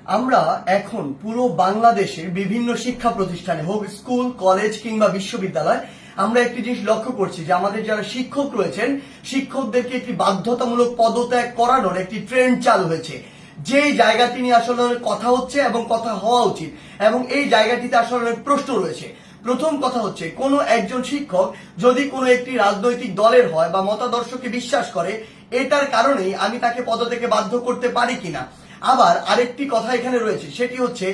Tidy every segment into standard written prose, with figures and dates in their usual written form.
আমরা এখন পুরো বাংলাদেশের বিভিন্ন শিক্ষা প্রতিষ্ঠানে হোক স্কুল কলেজ কিংবা বিশ্ববিদ্যালয় আমরা একটি জিনিস লক্ষ্য করছি যে আমাদের যারা শিক্ষক রয়েছেন শিক্ষকদেরকে একটি বাধ্যতামূলক পদত্যাগ করানোর একটি ট্রেন্ড চালু হয়েছে। যে জায়গাটি নিয়ে আসলে কথা হচ্ছে এবং কথা হওয়া উচিত এবং এই জায়গাটিতে আসলে অনেক প্রশ্ন রয়েছে। প্রথম কথা হচ্ছে কোন একজন শিক্ষক যদি কোনো একটি রাজনৈতিক দলের হয় বা মতাদর্শকে বিশ্বাস করে এটার কারণেই আমি তাকে পদত্যাগে বাধ্য করতে পারি কিনা। আবার আরেকটি কথা এখানে রয়েছে, সেটি হচ্ছে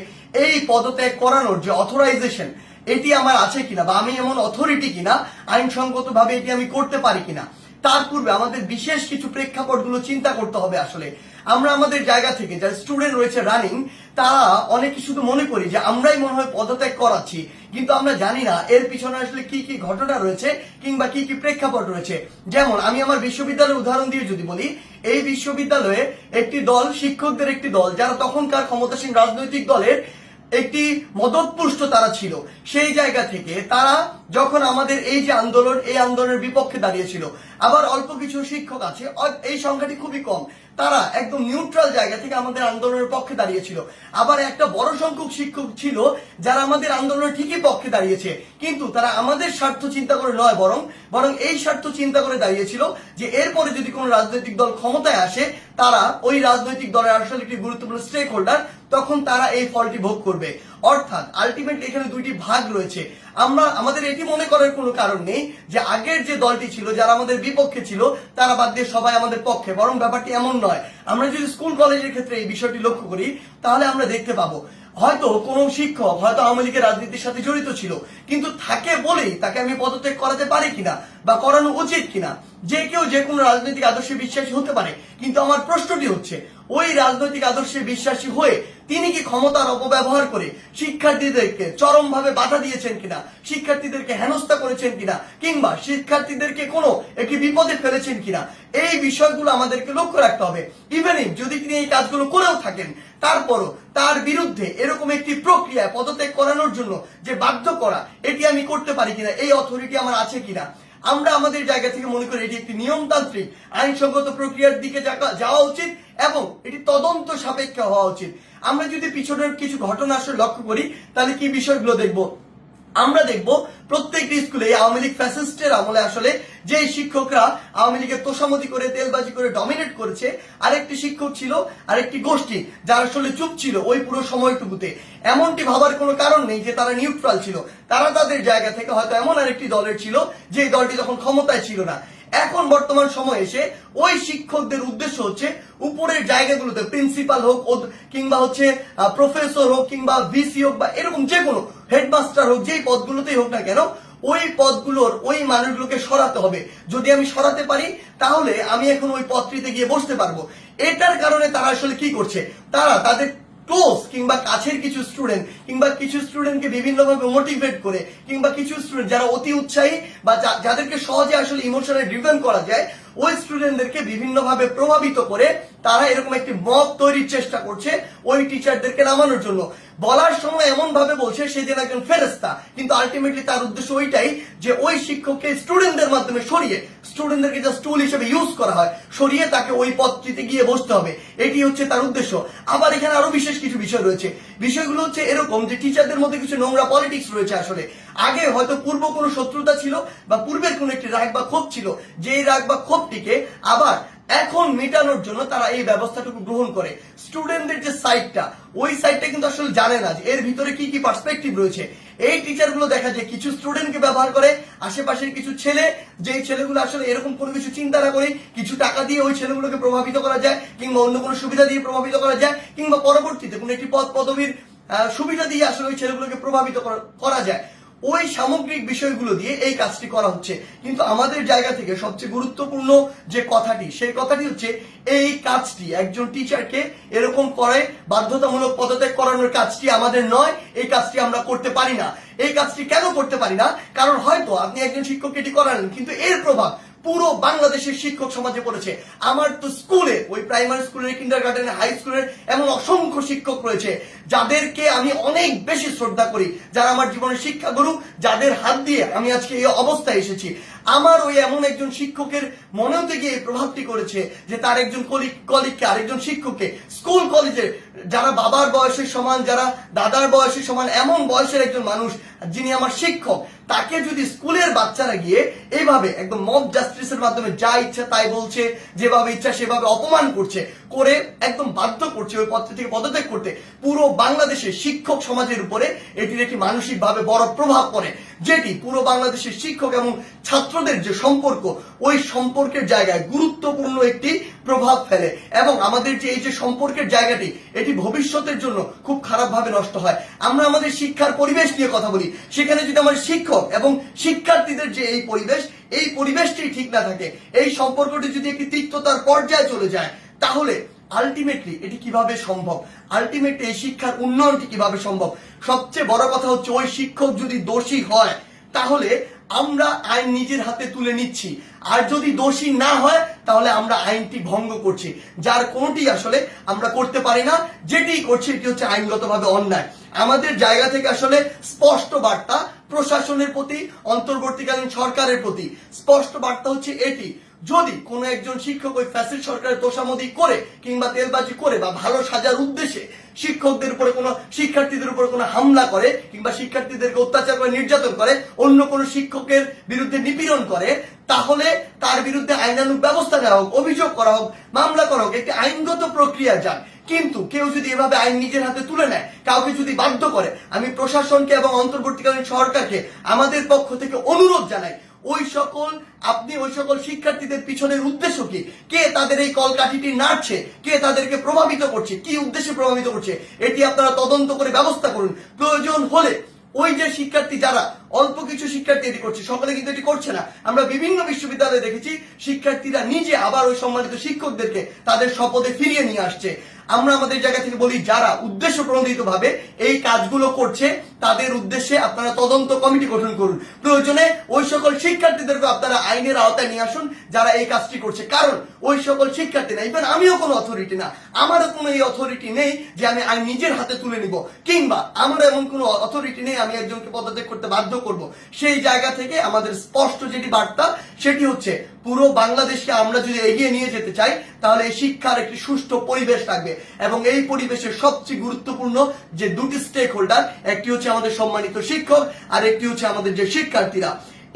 এই পদত্যাগ করানোর যে অথরাইজেশন এটি আমার আছে কিনা বা আমি এমন অথরিটি কিনা আইনসঙ্গত ভাবে এটি আমি করতে পারি কিনা। তার পূর্বে আমাদের বিশেষ কিছু প্রেক্ষাপটগুলো চিন্তা করতে হবে। আসলে আমরা আমাদের জায়গা থেকে যারা স্টুডেন্ট রয়েছে রানিং তারা অনেকে শুধু মনে করি যে আমরাই মনে হয় পদত্যাগ করাচ্ছি, কিন্তু আমরা জানি না এর পিছনে আসলে কি কি ঘটনা রয়েছে কিংবা কি কি প্রেক্ষাপট রয়েছে। যেমন আমি আমার বিশ্ববিদ্যালয়ের উদাহরণ দিয়ে যদি বলি, এই বিশ্ববিদ্যালয়ে একটি দল শিক্ষকদের একটি দল যারা তখনকার ক্ষমতাসীন রাজনৈতিক দলের একটি মদতপুষ্ট তারা ছিল। সেই জায়গা থেকে তারা যখন আমাদের এই যে আন্দোলন এই আন্দোলনের বিপক্ষে দাঁড়িয়েছিল, আবার অল্প কিছু শিক্ষক আছে এই সংখ্যাটি খুবই কম, তারা একদম নিউট্রাল জায়গা থেকে আমাদের আন্দোলনের পক্ষে দাঁড়িয়েছিল। আবার একটা বড় সংখ্যক শিক্ষক ছিল যারা আমাদের আন্দোলনের ঠিকই পক্ষে দাঁড়িয়েছে, কিন্তু তারা আমাদের স্বার্থ চিন্তা করে নয় বরং এই স্বার্থ চিন্তা করে দাঁড়িয়েছিল যে এরপরে যদি কোনো রাজনৈতিক দল ক্ষমতায় আসে তারা ওই রাজনৈতিক দলের আসলে একটি গুরুত্বপূর্ণ স্টেক হোল্ডার, তখন তারা এই ফলটি ভোগ করবে। অর্থাৎ আলটিমেটলি এখানে দুইটি ভাগ রয়েছে। আমাদের এটি মনে করার কোনো কারণ নেই যে আগের যে দলটি ছিল যারা আমাদের বিপক্ষে ছিল তারা বাদ দিয়ে সবাই আমাদের পক্ষে, বরং ব্যাপারটি এমন নয়। আমরা যদি স্কুল কলেজের ক্ষেত্রে এই বিষয়টি লক্ষ্য করি তাহলে আমরা দেখতে পাবো হয়তো কোন শিক্ষক হয়তো আওয়ামী লীগের রাজনীতির সাথে জড়িত ছিল, কিন্তু থাকে বলেই তাকে আমি পদত্যাগ করাতে পারি কিনা বা করানো উচিত কিনা। যে কেউ যে কোনো রাজনৈতিক আদর্শে বিশ্বাসী হতে পারে, কিন্তু আমার প্রশ্নটি হচ্ছে ওই রাজনৈতিক আদর্শে বিশ্বাসী হয়ে তিনি কি ক্ষমতার অপব্যবহার করে শিক্ষার্থীদেরকে চরমভাবে বাধা দিয়েছেন কিনা, শিক্ষার্থীদেরকে হেনস্থা করেছেন কিনা, কিংবা শিক্ষার্থীদেরকে কোনো একটি বিপদে ফেলেছেন কিনা, এই বিষয়গুলো আমাদেরকে লক্ষ্য রাখতে হবে। ইভেন যদি তিনি এই কাজগুলো করেও থাকেন তারপরও তার বিরুদ্ধে এরকম একটি প্রক্রিয়া পদত্যাগ করানোর জন্য যে বাধ্য করা এটি আমি করতে পারি কিনা, এই অথরিটি আমার আছে কিনা। আমরা আমাদের জায়গা থেকে মনে করি এটি একটি নিয়মতান্ত্রিক আইনসঙ্গত প্রক্রিয়ার দিকে যাওয়া উচিত এবং এটি তদন্ত সাপেক্ষে হওয়া উচিত। আমরা যদি পিছনের কিছু ঘটনা আসলে লক্ষ্য করি তাহলে কি বিষয়গুলো দেখব। আমরা দেখব প্রত্যেকটি স্কুলে আওয়ামী লীগ ফ্যাসিস্টের আমলে আসলে যে শিক্ষকরা আওয়ামী লীগের তোষামতি করে তেলবাজি করে ডমিনেট করেছে, আরেকটি শিক্ষক ছিল আরেকটি গোষ্ঠী যারা আসলে চুপ ছিল ওই পুরো সময়টুকুতে। এমনটি ভাবার কোনো কারণ নেই যে তারা নিউট্রাল ছিল, তারা তাদের জায়গা থেকে হয়তো এমন আরেকটি দলের ছিল যে দলটি তখন ক্ষমতায় ছিল না। এখন বর্তমান সময় এসে ওই শিক্ষকদের উদ্দেশ্য হচ্ছে উপরের জায়গাগুলোতে প্রিন্সিপাল হোক কিংবা হচ্ছে প্রফেসর হোক কিংবা ভিসি হোক বা এরকম যে কোনো হেডমাস্টার হোক, যেই পদগুলোতেই হোক না কেন ওই পদগুলোর ওই মানুষগুলোকে সরাতে হবে। যদি আমি সরাতে পারি তাহলে আমি এখন ওই পদটিতে গিয়ে বসতে পারবো। এটার কারণে তারা আসলে কি করছে, তারা তাদের ক্লোজ কিংবা কাছের কিছু স্টুডেন্ট কিংবা কিছু স্টুডেন্টকে বিভিন্নভাবে মোটিভেট করে কিংবা কিছু স্টুডেন্ট যারা অতি উৎসাহী বা যাদেরকে সহজে আসলে ইমোশনালি ড্রিভেন করা যায় ওই স্টুডেন্টদেরকে বিভিন্নভাবে প্রভাবিত করে তারা এরকম একটি মব তৈরির চেষ্টা করছে ওই টিচারদেরকে নামানোর জন্য। বলার সময় এমন ভাবে বলছে সে যেন একজন ফেরেশতা, কিন্তু আলটিমেটলি তার উদ্দেশ্য ওইটাই যে ওই শিক্ষককে স্টুডেন্টদের মাধ্যমে সরিয়ে স্টুডেন্টদেরকে জাস্ট টুল হিসেবে ইউজ করা হয়, সরিয়ে তাকে ওই পদটিতে গিয়ে বসতে হবে, এটি হচ্ছে তার উদ্দেশ্য। আবার এখানে আরো বিশেষ কিছু বিষয় রয়েছে। বিষয়গুলো হচ্ছে এরকম যে টিচারদের মধ্যে কিছু নোংরা পলিটিক্স রয়েছে। আসলে আগে হয়তো পূর্ব কোনো শত্রুতা ছিল বা পূর্বের কোনো একটি রাগ বা ক্ষোভ ছিল, যেই রাগ বা ক্ষোভটিকে আবার এখন মেটানোর জন্য তারা এই ব্যবস্থাটুকু গ্রহণ করে। স্টুডেন্টদের যে সাইডটা ওই সাইডটা কিন্তু আসলে জানে না যে এর ভিতরে কি কি পার্সপেক্টিভ রয়েছে। এই টিচারগুলো দেখা যায় কিছু স্টুডেন্টকে ব্যবহার করে, আশেপাশের কিছু ছেলে যেই ছেলেগুলো আসলে এরকম কোনো কিছু চিন্তা না করে কিছু টাকা দিয়ে ওই ছেলেগুলোকে প্রভাবিত করা যায় কিংবা অন্য কোনো সুবিধা দিয়ে প্রভাবিত করা যায় কিংবা পরবর্তীতে কোনো একটি পদ পদবীর সুবিধা দিয়ে আসলে ওই ছেলেগুলোকে প্রভাবিত করা যায়। ওই সামগ্রিক বিষয়গুলো দিয়ে এই কাজটি করা হচ্ছে। কিন্তু আমাদের জায়গা থেকে সবচেয়ে গুরুত্বপূর্ণ যে কথাটি সেই কথাটি হচ্ছে এই কাজটি একজন টিচারকে এরকম করে বাধ্যতামূলক পদত্যাগ করানোর কাজটি আমাদের নয়, এই কাজটি আমরা করতে পারি না। এই কাজটি কেন করতে পারি না? কারণ হয়তো আপনি একজন শিক্ষককে এটি করালেন কিন্তু এর প্রভাব পুরো বাংলাদেশের শিক্ষক সমাজে পড়েছে। আমার তো স্কুলে ওই প্রাইমারি স্কুলের কিন্ডারগার্টেনের হাই স্কুলের এমন অসংখ্য শিক্ষক রয়েছে যাদেরকে আমি অনেক বেশি শ্রদ্ধা করি, যারা আমার জীবনের শিক্ষাগুরু, যাদের হাত দিয়ে আমি আজকে এই অবস্থায় এসেছি। আমার ওই এমন একজন শিক্ষকের মনেও থেকে এই প্রভাবটি করেছে যে তার একজন কলিগকে আরেকজন শিক্ষককে স্কুল কলেজে যারা বাবার বয়সের সমান, যারা দাদার বয়সের সমান, এমন বয়সের একজন মানুষ যিনি আমার শিক্ষক, তাকে যদি স্কুলের বাচ্চারা গিয়ে এইভাবে একদম মব জাস্টিসের মাধ্যমে যা ইচ্ছা তাই বলছে, যেভাবে ইচ্ছা সেভাবে অপমান করছে, করে একদম বাধ্য করছে ওই পদ থেকে পদত্যাগ করতে, পুরো বাংলাদেশের শিক্ষক সমাজের উপরে এটির একটি মানসিকভাবে বড় প্রভাব পড়ে, যেটি পুরো বাংলাদেশের শিক্ষক এবং ছাত্রদের যে সম্পর্ক, ওই সম্পর্কের জায়গায় গুরুত্বপূর্ণ একটি প্রভাব ফেলে এবং আমাদের যে এই যে সম্পর্কের জায়গাটি, এটি ভবিষ্যতের জন্য খুব খারাপভাবে নষ্ট হয়। আমরা আমাদের শিক্ষার পরিবেশ নিয়ে কথা বলি, সেখানে যদি আমার শিক্ষক এবং শিক্ষার্থীদের যে এই পরিবেশটি ঠিক না থাকে, এই সম্পর্কটি যদি একটি তিক্ততার পর্যায়ে চলে যায়, তাহলে আলটিমেটলি এটি কিভাবে সম্ভব? আলটিমেটলি এই শিক্ষার উন্নয়নটি কিভাবে সম্ভব? সবচেয়ে বড় কথা হচ্ছে ওই শিক্ষক যদি দোষী হয়, তাহলে আমরা আইন নিজের হাতে তুলে নিচ্ছি, আর যদি দোষী না হয় তাহলে আমরা আইনটি ভঙ্গ করছি, যার কোনোটি আসলে আমরা করতে পারি না। যেটি করছি এটি হচ্ছে আইনগতভাবে অন্যায়। আমাদের জায়গা থেকে আসলে স্পষ্ট বার্তা প্রশাসনের প্রতি, অন্তর্বর্তীকালীন সরকারের প্রতি স্পষ্ট বার্তা হচ্ছে এটি, যদি কোন একজন শিক্ষক ওই ফ্যাসিস্ট সরকারের তোষামোদি করে কিংবা তেলবাজি করে বা ভালো সাজার উদ্দেশ্যে শিক্ষকদের উপরে কোনো শিক্ষার্থীদের উপরে কোনো হামলা করে কিংবা শিক্ষার্থীদেরকে অত্যাচার করে, নির্যাতন করে, অন্য কোনো শিক্ষকের বিরুদ্ধে নিপীড়ন করে, তাহলে তার বিরুদ্ধে আইনানুগ ব্যবস্থা নেওয়া হোক, অভিযোগ করা হোক, মামলা করা হোক, একটি আইনগত প্রক্রিয়া যাক। কিন্তু কেউ যদি এভাবে আইন নিজের হাতে তুলে নেয়, কাউকে যদি বাধ্য করে, আমি প্রশাসনকে এবং অন্তর্বর্তীকালীন সরকারকে আমাদের পক্ষ থেকে অনুরোধ জানাই, ওই সকল শিক্ষার্থীদের পিছনের উদ্দেশ্য কি, কে তাদের এই কলকাঠিটি নাড়ছে, কে তাদেরকে প্রভাবিত করছে, কি উদ্দেশ্যে প্রভাবিত করছে, এটি আপনারা তদন্ত করে ব্যবস্থা করুন। প্রয়োজন হলে ওই যে শিক্ষার্থী, যারা অল্প কিছু শিক্ষার্থী এটি করছে, সকলে কিন্তু এটি করছে না। আমরা বিভিন্ন বিশ্ববিদ্যালয়ে দেখেছি শিক্ষার্থীরা নিজে আবার ওই সম্মানিত শিক্ষকদেরকে তাদের শপথে ফিরিয়ে নিয়ে আসছে। আমরা আমাদের জায়গা থেকে বলি, যারা উদ্দেশ্য প্রণোদিত ভাবে এই কাজগুলো করছে তাদের উদ্দেশ্যে আপনারা তদন্ত কমিটি গঠন করুন। প্রয়োজনে ওই সকল শিক্ষার্থীদেরকে আপনারা আইনের আওতায় নিয়ে আসুন যারা এই কাজটি করছে। কারণ ওই সকল শিক্ষার্থী না, ইভেন আমিও কোনো অথরিটি না, আমারও কোনো এই অথরিটি নেই যে আমি আইন নিজের হাতে তুলে নিব, কিংবা আমার এমন কোনো অথরিটি নেই আমি একজনকে পদত্যাগ করতে বাধ্য করব। সেই জায়গা থেকে আমাদের স্পষ্ট যেটি বার্তা, সেটি হচ্ছে পুরো বাংলাদেশকে আমরা যদি এগিয়ে নিয়ে যেতে চাই, তাহলে এই শিক্ষার একটি সুষ্ঠু পরিবেশ থাকবে এবং এই পরিবেশের সবচেয়ে গুরুত্বপূর্ণ যে দুটি স্টেক হোল্ডার, একটি হচ্ছে আমাদের সম্মানিত শিক্ষক আর একটি হচ্ছে আমাদের যে শিক্ষার্থীরা।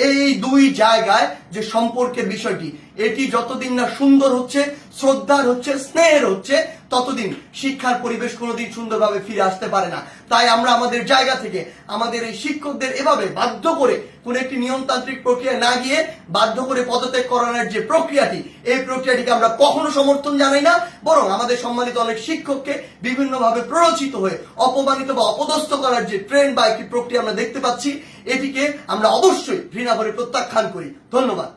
এই দুই জায়গায় যে সম্পর্কের বিষয়টি, এটি যতদিন না সুন্দর হচ্ছে, শ্রদ্ধার হচ্ছে, স্নেহের হচ্ছে, ততদিন শিক্ষার পরিবেশ কোনোদিন সুন্দরভাবে ফিরে আসতে পারে না। তাই আমরা আমাদের জায়গা থেকে আমাদের এই শিক্ষকদের এভাবে বাধ্য করে কোন একটি নিয়মতান্ত্রিক প্রক্রিয়া না গিয়ে বাধ্য করে পদত্যাগ করানোর যে প্রক্রিয়াটি, এই প্রক্রিয়াটিকে আমরা কখনো সমর্থন জানাই না। বরং আমাদের সম্মানিত অনেক শিক্ষককে বিভিন্নভাবে প্ররোচিত হয়ে অপমানিত বা অপদস্থ করার যে ট্রেন্ড বা একটি প্রক্রিয়া আমরা দেখতে পাচ্ছি, এটিকে আমরা অবশ্যই ঘৃণা করে প্রত্যাখ্যান করি। ধন্যবাদ।